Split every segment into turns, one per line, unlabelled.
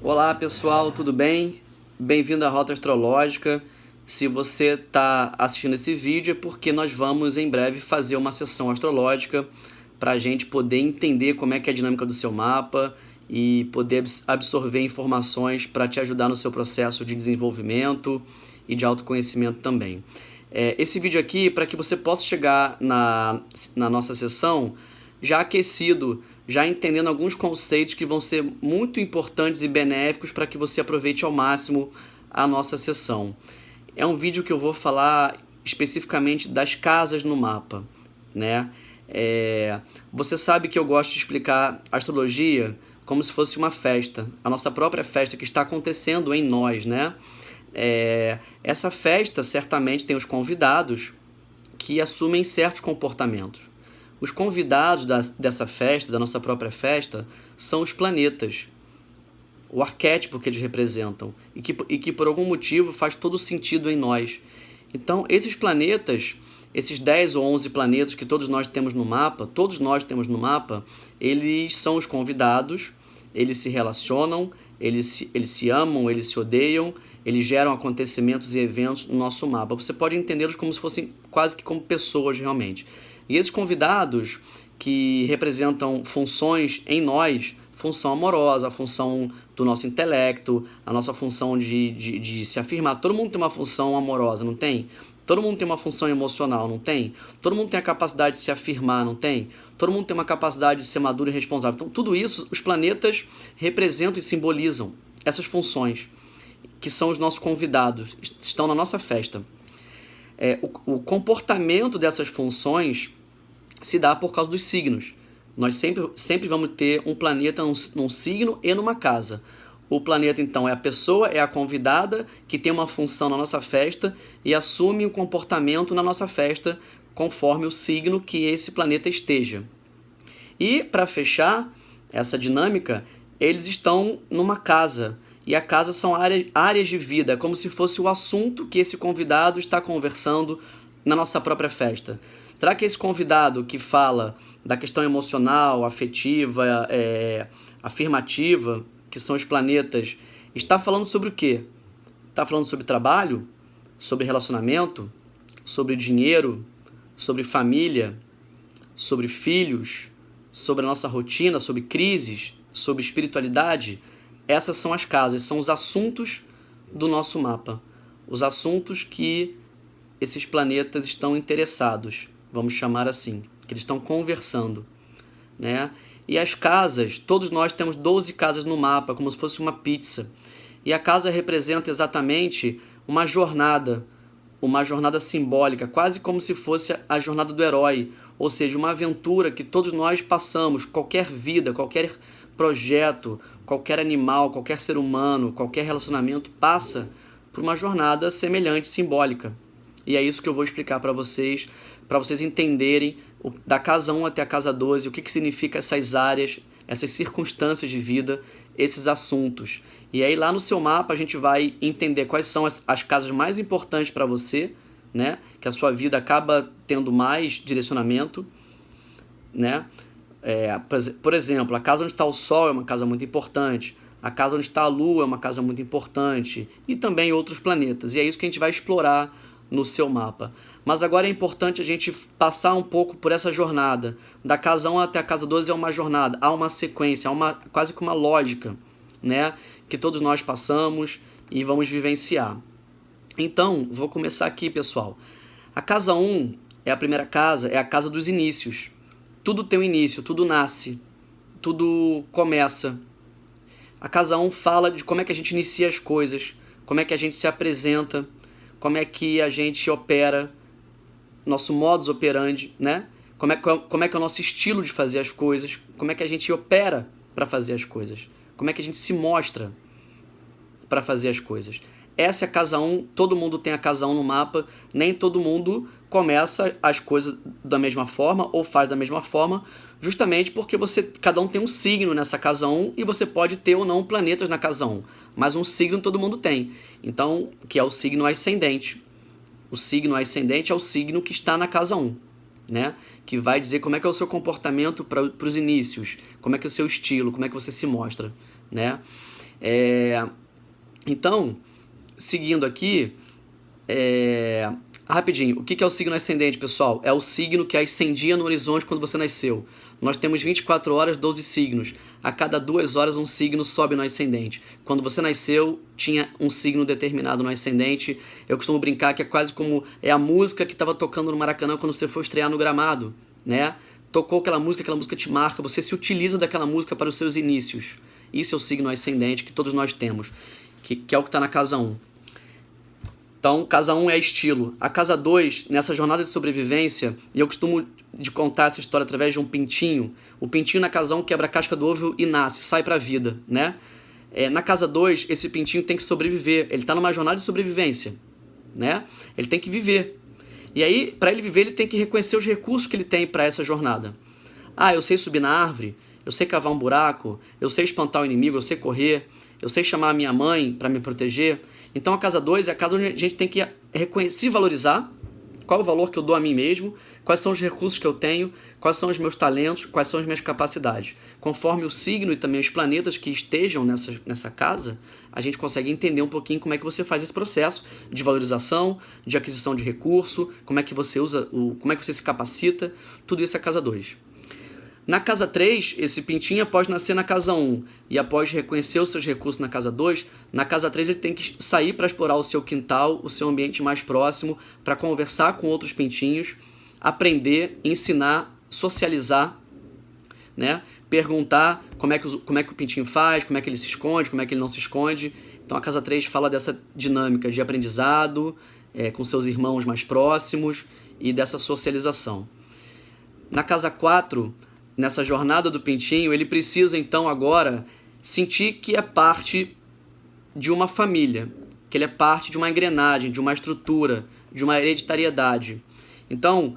Olá pessoal, tudo bem? Bem-vindo à Rota Astrológica. Se você está assistindo esse vídeo é porque nós vamos em breve fazer uma sessão astrológica para a gente poder entender como é que é a dinâmica do seu mapa e poder absorver informações para te ajudar no seu processo de desenvolvimento e de autoconhecimento também. Esse vídeo aqui é para que você possa chegar na nossa sessão já aquecido, já entendendo alguns conceitos que vão ser muito importantes e benéficos para que você aproveite ao máximo a nossa sessão. É um vídeo que eu vou falar especificamente das casas no mapa, né? Você sabe que eu gosto de explicar astrologia como se fosse uma festa, a nossa própria festa que está acontecendo em nós, né? Essa festa certamente tem os convidados que assumem certos comportamentos. Os convidados dessa festa, da nossa própria festa, são os planetas, o arquétipo que eles representam e que por algum motivo faz todo sentido em nós. Então, esses planetas, esses 10 ou 11 planetas que todos nós temos no mapa, eles são os convidados, eles se relacionam, eles se amam, eles se odeiam, eles geram acontecimentos e eventos no nosso mapa. Você pode entendê-los como se fossem quase que como pessoas realmente. E esses convidados que representam funções em nós, função amorosa, a função do nosso intelecto, a nossa função de se afirmar. Todo mundo tem uma função amorosa, não tem? Todo mundo tem uma função emocional, não tem? Todo mundo tem a capacidade de se afirmar, não tem? Todo mundo tem uma capacidade de ser maduro e responsável. Então, tudo isso, os planetas representam e simbolizam essas funções, que são os nossos convidados, estão na nossa festa. O comportamento dessas funções se dá por causa dos signos. Nós sempre vamos ter um planeta num signo e numa casa. O planeta, então, é a pessoa, é a convidada que tem uma função na nossa festa e assume um comportamento na nossa festa conforme o signo que esse planeta esteja. E, para fechar essa dinâmica, eles estão numa casa. E a casa são áreas de vida, como se fosse o assunto que esse convidado está conversando na nossa própria festa. Será que esse convidado que fala da questão emocional, afetiva, afirmativa, que são os planetas, está falando sobre o quê? Está falando sobre trabalho? Sobre relacionamento? Sobre dinheiro? Sobre família? Sobre filhos? Sobre a nossa rotina? Sobre crises? Sobre espiritualidade? Essas são as casas, são os assuntos do nosso mapa. Os assuntos que esses planetas estão interessados, vamos chamar assim, que eles estão conversando, né? E as casas, todos nós temos 12 casas no mapa, como se fosse uma pizza. E a casa representa exatamente uma jornada simbólica, quase como se fosse a jornada do herói, ou seja, uma aventura que todos nós passamos, qualquer vida, qualquer projeto, qualquer animal, qualquer ser humano, qualquer relacionamento passa por uma jornada semelhante, simbólica. E é isso que eu vou explicar para vocês entenderem da casa 1 até a casa 12, o que significa essas áreas, essas circunstâncias de vida, esses assuntos. E aí lá no seu mapa a gente vai entender quais são as casas mais importantes para você, né? Que a sua vida acaba tendo mais direcionamento, né? Por exemplo, a casa onde está o Sol é uma casa muito importante, a casa onde está a Lua é uma casa muito importante, e também outros planetas. E é isso que a gente vai explorar no seu mapa. Mas agora é importante a gente passar um pouco por essa jornada. Da casa 1 até a casa 12 é uma jornada, há uma sequência, há quase que uma lógica, né? Que todos nós passamos e vamos vivenciar. Então, vou começar aqui, pessoal. A casa 1 é a primeira casa, é a casa dos inícios. Tudo tem um início, tudo nasce, tudo começa. A casa 1 fala de como é que a gente inicia as coisas, como é que a gente se apresenta, como é que a gente opera, nosso modus operandi, né? Como é que é o nosso estilo de fazer as coisas, como é que a gente opera para fazer as coisas, como é que a gente se mostra para fazer as coisas. Essa é a casa 1, todo mundo tem a casa 1 no mapa, nem todo mundo começa as coisas da mesma forma ou faz da mesma forma, justamente porque cada um tem um signo nessa casa 1 e você pode ter ou não planetas na casa 1, mas um signo todo mundo tem, então, que é o signo ascendente. O signo ascendente é o signo que está na casa 1, né? Que vai dizer como é que é o seu comportamento para os inícios, como é que é o seu estilo, como é que você se mostra, né? Então, seguindo aqui, rapidinho, o que é o signo ascendente, pessoal? É o signo que ascendia no horizonte quando você nasceu. Nós temos 24 horas, 12 signos. A cada 2 horas um signo sobe no ascendente. Quando você nasceu, tinha um signo determinado no ascendente. Eu costumo brincar que é quase como a música que estava tocando no Maracanã quando você foi estrear no gramado, né? Tocou aquela música te marca, você se utiliza daquela música para os seus inícios. Isso é o signo ascendente que todos nós temos, que é o que está na casa 1. Então, casa 1 é estilo. A casa 2, nessa jornada de sobrevivência, e eu costumo de contar essa história através de um pintinho. O pintinho na casa 1 quebra a casca do ovo e nasce, sai pra vida, né? Na casa 2, esse pintinho tem que sobreviver. Ele tá numa jornada de sobrevivência, né? Ele tem que viver. E aí, para ele viver, ele tem que reconhecer os recursos que ele tem para essa jornada. Eu sei subir na árvore, eu sei cavar um buraco, eu sei espantar o inimigo, eu sei correr, eu sei chamar a minha mãe para me proteger. Então a casa 2 é a casa onde a gente tem que reconhecer e valorizar qual é o valor que eu dou a mim mesmo, quais são os recursos que eu tenho, quais são os meus talentos, quais são as minhas capacidades. Conforme o signo e também os planetas que estejam nessa casa, a gente consegue entender um pouquinho como é que você faz esse processo de valorização, de aquisição de recurso, como é que você usa, como é que você se capacita, tudo isso é a casa 2. Na casa 3, esse pintinho, após nascer na casa 1 e após reconhecer os seus recursos na casa 2, na casa 3 ele tem que sair para explorar o seu quintal, o seu ambiente mais próximo, para conversar com outros pintinhos, aprender, ensinar, socializar, né? Perguntar como é que o pintinho faz, como é que ele se esconde, como é que ele não se esconde. Então a casa 3 fala dessa dinâmica de aprendizado, com seus irmãos mais próximos e dessa socialização. Na casa 4... nessa jornada do pintinho, ele precisa então agora sentir que é parte de uma família, que ele é parte de uma engrenagem, de uma estrutura, de uma hereditariedade. Então,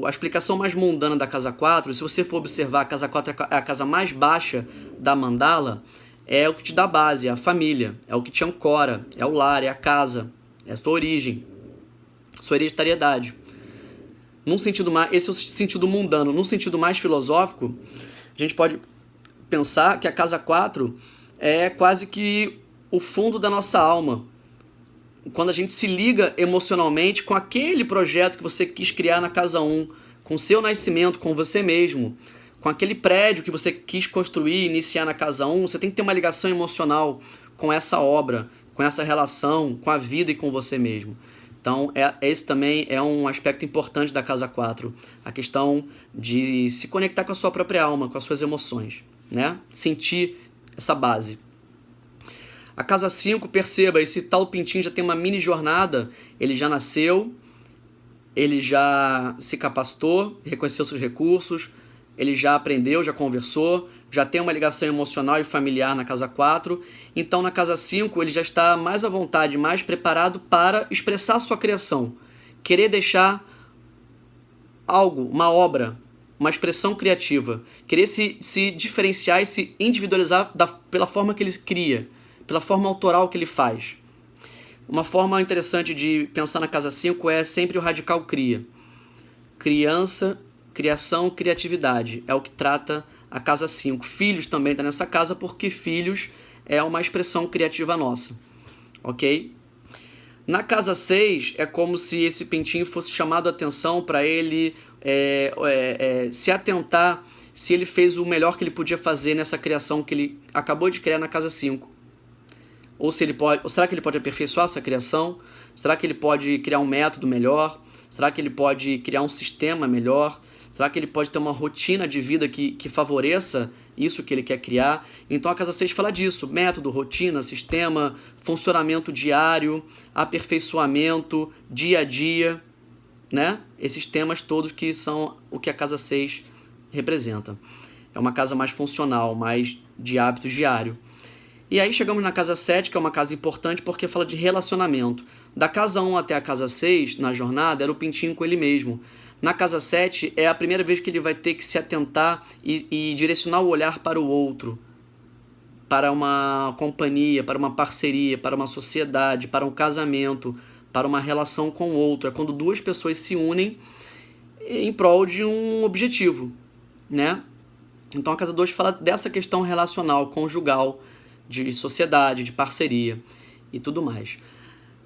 a explicação mais mundana da casa 4, se você for observar, a casa 4 é a casa mais baixa da mandala, é o que te dá base, é a família, é o que te ancora, é o lar, é a casa, é a sua origem, sua hereditariedade. Esse é o sentido mundano. Num sentido mais filosófico, a gente pode pensar que a casa 4 é quase que o fundo da nossa alma. Quando a gente se liga emocionalmente com aquele projeto que você quis criar na casa 1, com o seu nascimento, com você mesmo, com aquele prédio que você quis construir, iniciar na casa 1, você tem que ter uma ligação emocional com essa obra, com essa relação, com a vida e com você mesmo. Então, esse também é um aspecto importante da casa 4, a questão de se conectar com a sua própria alma, com as suas emoções, né? Sentir essa base. A casa 5, perceba, esse tal pintinho já tem uma mini jornada, ele já nasceu, ele já se capacitou, reconheceu seus recursos, ele já aprendeu, já conversou, já tem uma ligação emocional e familiar na casa 4. Então, na casa 5, ele já está mais à vontade, mais preparado para expressar a sua criação. Querer deixar algo, uma obra, uma expressão criativa. Querer se diferenciar e se individualizar pela forma que ele cria, pela forma autoral que ele faz. Uma forma interessante de pensar na casa 5 é sempre o radical cria. Criação, criatividade. É o que trata a casa 5. Filhos também está nessa casa, porque filhos é uma expressão criativa nossa. Ok? Na casa 6, é como se esse pintinho fosse chamado a atenção para ele se atentar se ele fez o melhor que ele podia fazer nessa criação que ele acabou de criar na casa 5. Ou será que ele pode aperfeiçoar essa criação? Será que ele pode criar um método melhor? Será que ele pode criar um sistema melhor? Será que ele pode ter uma rotina de vida que favoreça isso que ele quer criar? Então a casa 6 fala disso: método, rotina, sistema, funcionamento diário, aperfeiçoamento, dia a dia, né? Esses temas todos que são o que a casa 6 representa. É uma casa mais funcional, mais de hábitos diário. E aí chegamos na casa 7, que é uma casa importante porque fala de relacionamento. Da casa 1 até a casa 6, na jornada, era o pintinho com ele mesmo. Na casa 7, é a primeira vez que ele vai ter que se atentar e direcionar o olhar para o outro, para uma companhia, para uma parceria, para uma sociedade, para um casamento, para uma relação com o outro. É quando duas pessoas se unem em prol de um objetivo, né? Então a casa 2 fala dessa questão relacional, conjugal, de sociedade, de parceria e tudo mais.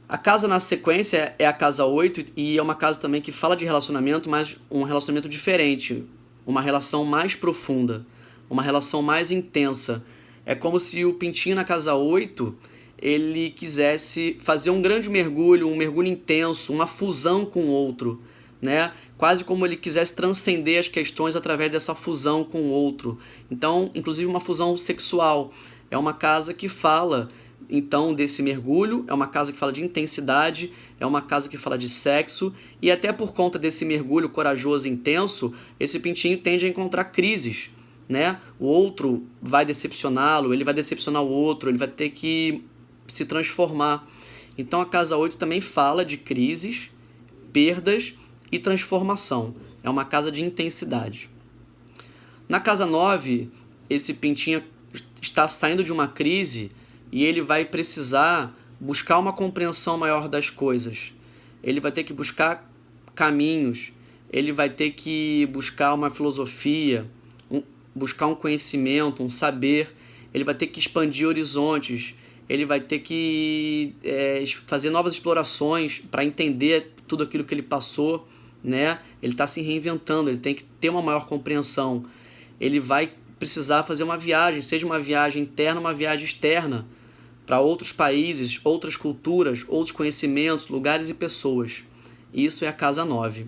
A casa na sequência é a casa 8 e é uma casa também que fala de relacionamento, mas um relacionamento diferente, uma relação mais profunda, uma relação mais intensa. É como se o pintinho na casa 8 ele quisesse fazer um grande mergulho, um mergulho intenso, uma fusão com o outro, né? Quase como ele quisesse transcender as questões através dessa fusão com o outro. Então, inclusive uma fusão sexual. É uma casa que fala, então, desse mergulho, é uma casa que fala de intensidade, é uma casa que fala de sexo, e até por conta desse mergulho corajoso e intenso, esse pintinho tende a encontrar crises, né? O outro vai decepcioná-lo, ele vai decepcionar o outro, ele vai ter que se transformar. Então a casa 8 também fala de crises, perdas e transformação. É uma casa de intensidade. Na casa 9, esse pintinho está saindo de uma crise e ele vai precisar buscar uma compreensão maior das coisas. Ele vai ter que buscar caminhos, ele vai ter que buscar uma filosofia, buscar um conhecimento, um saber, ele vai ter que expandir horizontes, ele vai ter que fazer novas explorações para entender tudo aquilo que ele passou, né? Ele está se reinventando, ele tem que ter uma maior compreensão. Ele vai precisar fazer uma viagem, seja uma viagem interna, uma viagem externa, para outros países, outras culturas, outros conhecimentos, lugares e pessoas. Isso é a casa 9.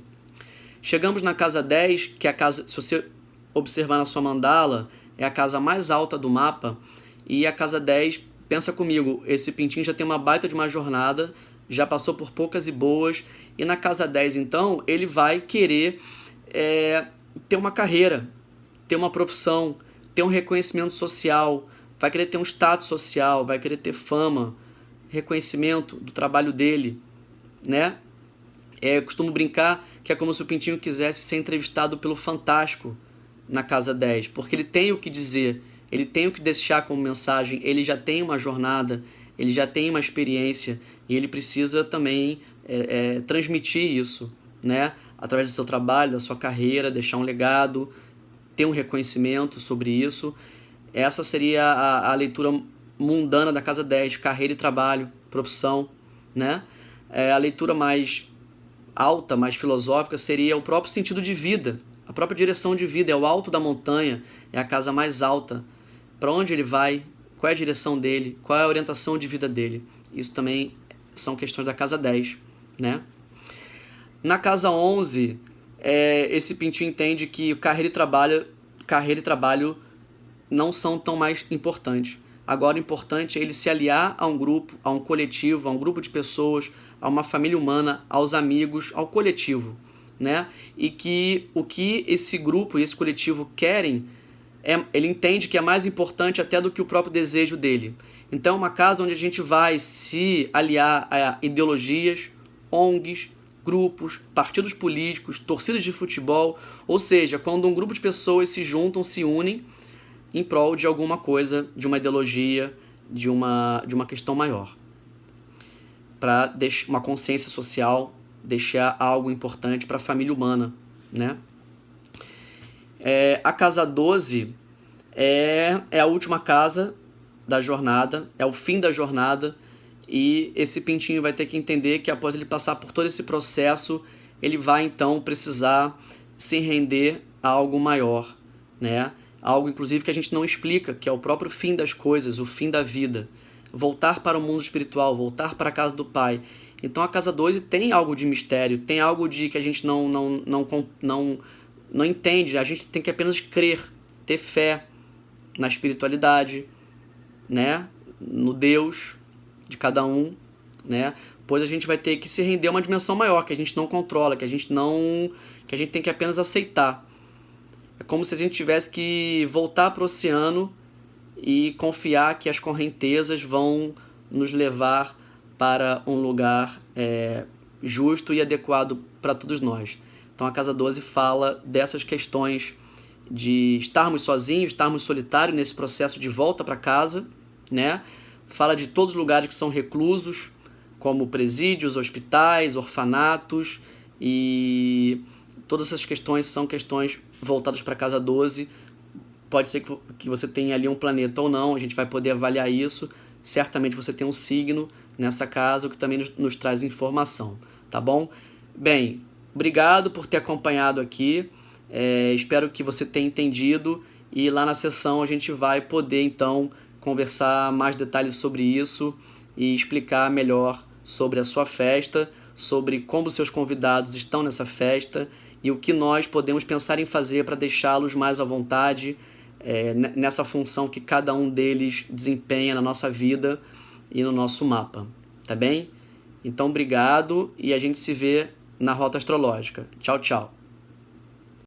Chegamos na casa 10, que é a casa, se você observar na sua mandala, é a casa mais alta do mapa, e a casa 10, pensa comigo, esse pintinho já tem uma baita de uma jornada, já passou por poucas e boas, e na casa 10, então, ele vai querer ter uma carreira, ter uma profissão, ter um reconhecimento social, vai querer ter um status social, vai querer ter fama, reconhecimento do trabalho dele, né? Eu costumo brincar que é como se o pintinho quisesse ser entrevistado pelo Fantástico na casa 10, porque ele tem o que dizer, ele tem o que deixar como mensagem, ele já tem uma jornada, ele já tem uma experiência e ele precisa também transmitir isso, né? Através do seu trabalho, da sua carreira, deixar um legado, ter um reconhecimento sobre isso. Essa seria a leitura mundana da casa 10, carreira e trabalho, profissão, né? A leitura mais alta, mais filosófica, seria o próprio sentido de vida, a própria direção de vida, é o alto da montanha, é a casa mais alta. Para onde ele vai, qual é a direção dele, qual é a orientação de vida dele. Isso também são questões da casa 10, né? Na casa 11, esse pintinho entende que carreira e trabalho não são tão mais importantes. Agora o importante é ele se aliar a um grupo, a um coletivo, a um grupo de pessoas, a uma família humana, aos amigos, ao coletivo, né? E que o que esse grupo e esse coletivo querem, ele entende que é mais importante até do que o próprio desejo dele. Então é uma casa onde a gente vai se aliar a ideologias, ONGs, grupos, partidos políticos, torcidas de futebol, ou seja, quando um grupo de pessoas se juntam, se unem em prol de alguma coisa, de uma ideologia, de uma questão maior. Para deixar uma consciência social, deixar algo importante para a família humana, né? A casa 12 é a última casa da jornada, é o fim da jornada, e esse pintinho vai ter que entender que após ele passar por todo esse processo, ele vai então precisar se render a algo maior, né? Algo inclusive que a gente não explica, que é o próprio fim das coisas, o fim da vida. Voltar para o mundo espiritual, voltar para a casa do Pai. Então a casa 12 tem algo de mistério, tem algo de que a gente não entende, a gente tem que apenas crer, ter fé na espiritualidade, né? No Deus de cada um, né? Pois a gente vai ter que se render a uma dimensão maior, que a gente não controla, que a gente tem que apenas aceitar. É como se a gente tivesse que voltar para o oceano e confiar que as correntezas vão nos levar para um lugar justo e adequado para todos nós. Então a casa 12 fala dessas questões de estarmos sozinhos, estarmos solitários nesse processo de volta para casa, né? Fala de todos os lugares que são reclusos, como presídios, hospitais, orfanatos, e todas essas questões são questões voltadas para a casa 12, pode ser que você tenha ali um planeta ou não, a gente vai poder avaliar isso. Certamente você tem um signo nessa casa, o que também nos traz informação, tá bom? Bem, obrigado por ter acompanhado aqui, espero que você tenha entendido, e lá na sessão a gente vai poder então conversar mais detalhes sobre isso e explicar melhor sobre a sua festa, sobre como seus convidados estão nessa festa e o que nós podemos pensar em fazer para deixá-los mais à vontade nessa função que cada um deles desempenha na nossa vida e no nosso mapa, tá bem? Então, obrigado e a gente se vê na Rota Astrológica. Tchau, tchau.